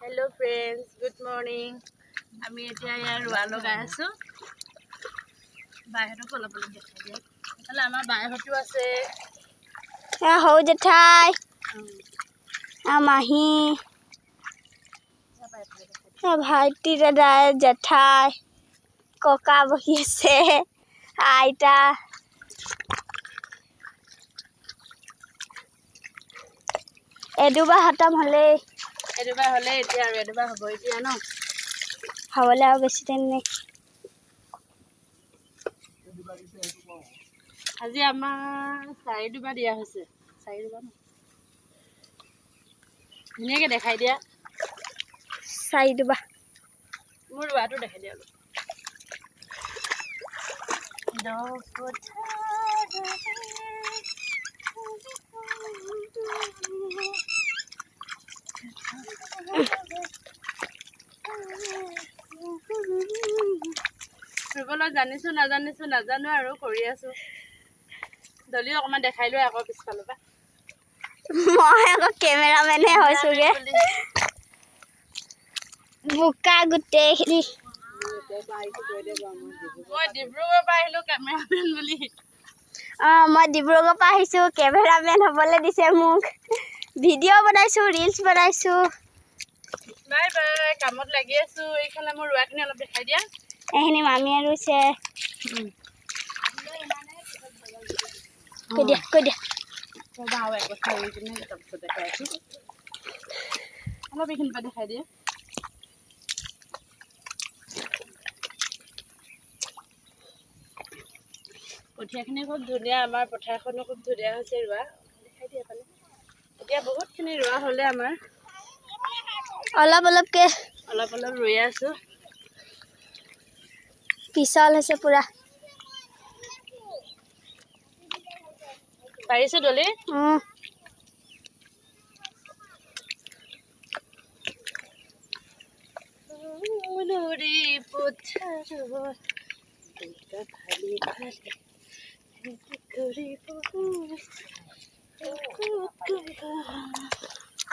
Hello friends, good morning. আমি এতিয়া ইয়াৰ ৰোৱা লগাই আছোঁ। বাইহঁতক অলপ অলপ দেখাই দিয়ক। এইফালে আমাৰ বাইহঁতো আছে। সৰু জেঠাই মাহী ভাইটি দাদা জেঠাই ককা বহি আছে আইতা এদুবা খতম হ'লেই এদুবা হ'লে এতিয়া আৰু এদুবা হ'ব এতিয়া ন হ'বলৈ আৰু বেছি টাইম নাই। আজি আমাৰ 4 দুবা দিয়া হৈছে। 4 দুবা ধুনীয়াকৈ দেখাই দিয়া। 4 দুবা মোৰ ৰোৱাটো দেখাই দিয়া অলপ। ফুৰিবলৈ জানিছোঁ নাজানো আৰু কৰি আছোঁ। দলিও অকণমান দেখাই লোৱা আকৌ পিছফালৰ পৰা। মই আকৌ কেমেৰামেনহে হৈছোঁগৈ। বোকা গোটেইখিনি। মই ডিব্ৰুগড়ৰ পৰা আহিলোঁ কেমেৰামেন বুলি। মই ডিব্ৰুগড়ৰ পৰা আহিছোঁ কেমেৰামেন হ'বলৈ দিছে মোক। ভিডিঅ' বনাইছোঁ ৰিলচ বনাইছোঁ। বাই বাই, কামত লাগি আছোঁ। এইফালে মোৰ ৰোৱাখিনি অলপ দেখাই দিয়া। এইখিনি মামীয়ে ৰুইছে। কৈ দিয়া আৰু এক কথা ৰুই কিনে তাৰপিছত দেখাই আছোঁ। অলপ এইখিনি পৰা দেখাই দিয়ে। কঠীয়াখিনি খুব ধুনীয়া, আমাৰ পথাৰখনো খুব ধুনীয়া হৈছে ৰোৱা। দেখাই দিয়ে এফালে। এতিয়া বহুতখিনি ৰোৱা হ'লে আমাৰ অলপ অলপ ৰুই আছোঁ। পিছল হৈছে পুৰা। পাৰিছোঁ দলি।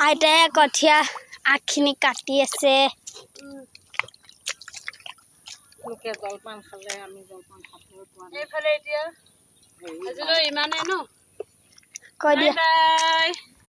আইতাই কঠীয়া আগখিনি কাটি আছে। লোকে জলপান খালে, আমি জলপান খাবলৈ পোৱা নাই। এইফালে এতিয়া আজিলৈ ইমানেই ন। কৈ দিয়া বাই।